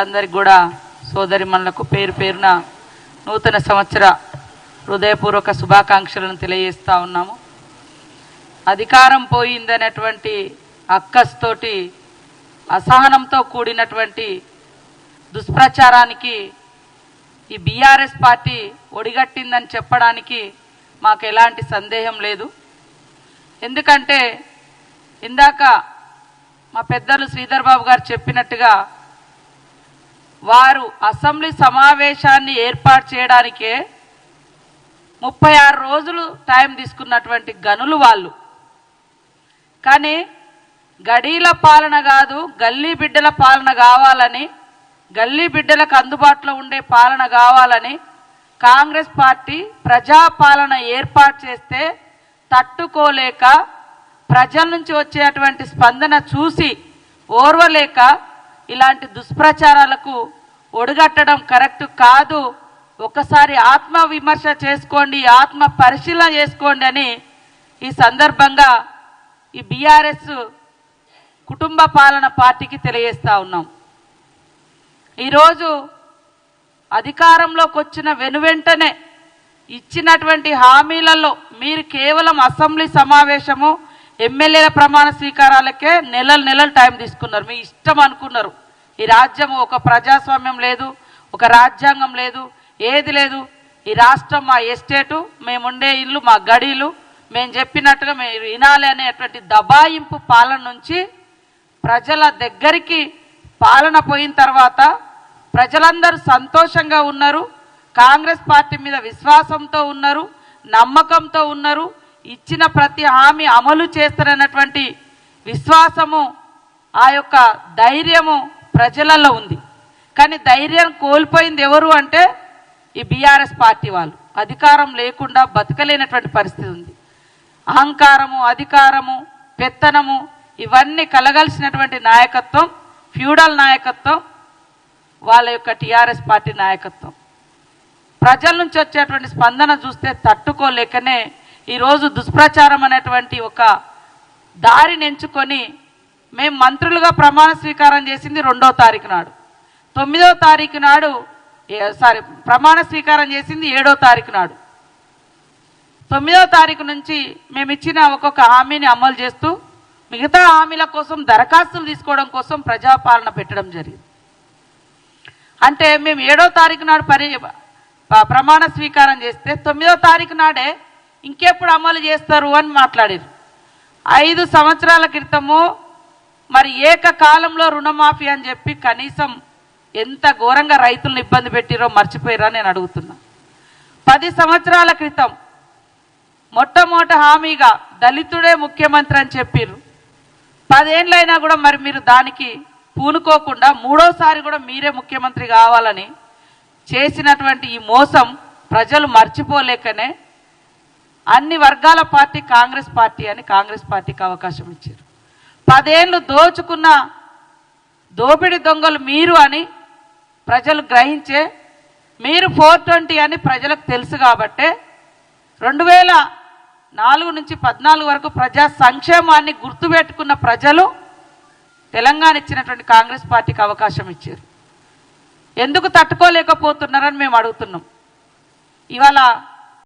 అందరికి కూడా సోదరిమణులకు పేరు పేరున నూతన సంవత్సర హృదయపూర్వక శుభాకాంక్షలను తెలియజేస్తా ఉన్నాము. అధికారం పోయిందనేటువంటి అక్కస్తోటి అసహనంతో కూడినటువంటి దుష్ప్రచారానికి ఈ బీఆర్ఎస్ పార్టీ ఒడిగట్టిందని చెప్పడానికి మాకు ఎలాంటి సందేహం లేదు. ఎందుకంటే ఇందాక మా పెద్దలు శ్రీధర్ బాబు గారు చెప్పినట్టుగా వారు అసెంబ్లీ సమావేశాన్ని ఏర్పాటు చేయడానికే 36 రోజులు టైం తీసుకున్నటువంటి గనులు వాళ్ళు. కానీ గడీల పాలన కాదు, గల్లీ బిడ్డల పాలన కావాలని, గల్లీ బిడ్డలకు అందుబాటులో ఉండే పాలన కావాలని కాంగ్రెస్ పార్టీ ప్రజాపాలన ఏర్పాటు చేస్తే తట్టుకోలేక, ప్రజల నుంచి వచ్చేటువంటి స్పందన చూసి ఓర్వలేక ఇలాంటి దుష్ప్రచారాలకు ఒడిగట్టడం కరెక్ట్ కాదు. ఒకసారి ఆత్మ విమర్శ చేసుకోండి, ఆత్మ పరిశీలన చేసుకోండి అని ఈ సందర్భంగా ఈ బీఆర్ఎస్ కుటుంబ పాలన పార్టీకి తెలియజేస్తా ఉన్నాం. ఈరోజు అధికారంలోకి వచ్చిన వెనువెంటనే ఇచ్చినటువంటి హామీలలో మీరు కేవలం అసెంబ్లీ సమావేశము, ఎమ్మెల్యేల ప్రమాణ స్వీకారాలకే నెలలు టైం తీసుకున్నారు. మీ ఇష్టం అనుకున్నారు. ఈ రాజ్యం ఒక ప్రజాస్వామ్యం లేదు, ఒక రాజ్యాంగం లేదు, ఏది లేదు. ఈ రాష్ట్రం మా ఎస్టేటు, మేముండే ఇల్లు మా గడీలు, మేము చెప్పినట్టుగా మీరు వినాలి అనేటువంటి దబాయింపు పాలన నుంచి ప్రజల దగ్గరికి పాలన పోయిన తర్వాత ప్రజలందరూ సంతోషంగా ఉన్నారు, కాంగ్రెస్ పార్టీ మీద విశ్వాసంతో ఉన్నారు, నమ్మకంతో ఉన్నారు. ఇచ్చిన ప్రతి హామీ అమలు చేస్తారన్నటువంటి విశ్వాసము, ఆ యొక్క ధైర్యము ప్రజలలో ఉంది. కానీ ధైర్యం కోల్పోయింది ఎవరు అంటే ఈ బీఆర్ఎస్ పార్టీ వాళ్ళు. అధికారం లేకుండా బతకలేనటువంటి పరిస్థితి ఉంది. అహంకారము, అధికారము, పెత్తనము ఇవన్నీ కలగలిసినటువంటి నాయకత్వం, ఫ్యూడల్ నాయకత్వం వాళ్ళ యొక్క టీఆర్ఎస్ పార్టీ నాయకత్వం. ప్రజల నుంచి వచ్చేటువంటి స్పందన చూస్తే తట్టుకోలేకనే ఈరోజు దుష్ప్రచారం అనేటువంటి ఒక దారిని ఎంచుకొని మేము మంత్రులుగా ప్రమాణ స్వీకారం చేసింది 2వ తారీఖు నాడు, 9వ తారీఖు నాడు ప్రమాణ స్వీకారం చేసింది 7వ తారీఖు నాడు. 9వ తారీఖు నుంచి మేము ఇచ్చిన ఒక్కొక్క హామీని అమలు చేస్తూ మిగతా హామీల కోసం దరఖాస్తులు తీసుకోవడం కోసం ప్రజాపాలన పెట్టడం జరిగింది. అంటే మేము 7వ తారీఖు నాడు ప్రమాణ స్వీకారం చేస్తే 9వ తారీఖు నాడే ఇంకెప్పుడు అమలు చేస్తారు అని మాట్లాడారు. 5 సంవత్సరాల క్రితము మరి ఏకకాలంలో రుణమాఫీ అని చెప్పి కనీసం ఎంత ఘోరంగా రైతులను ఇబ్బంది పెట్టిరో మర్చిపోయారా నేను అడుగుతున్నా. 10 సంవత్సరాల క్రితం మొట్టమొదటి హామీగా దళితుడే ముఖ్యమంత్రి అని చెప్పారు. 10 ఏళ్ళైనా కూడా మరి మీరు దానికి పూనుకోకుండా 3వసారి కూడా మీరే ముఖ్యమంత్రి కావాలని చేసినటువంటి ఈ మోసం ప్రజలు మర్చిపోలేకనే అన్ని వర్గాల పార్టీ కాంగ్రెస్ పార్టీ అని కాంగ్రెస్ పార్టీకి అవకాశం ఇచ్చారు. 10 ఏళ్ళు దోచుకున్న దోపిడి దొంగలు మీరు అని ప్రజలు గ్రహించే, మీరు 420 అని ప్రజలకు తెలుసు కాబట్టే 2004 నుంచి 14 వరకు ప్రజా సంక్షేమాన్ని గుర్తుపెట్టుకున్న ప్రజలు తెలంగాణ ఇచ్చినటువంటి కాంగ్రెస్ పార్టీకి అవకాశం ఇచ్చారు. ఎందుకు తట్టుకోలేకపోతున్నారని మేము అడుగుతున్నాం. ఇవాళ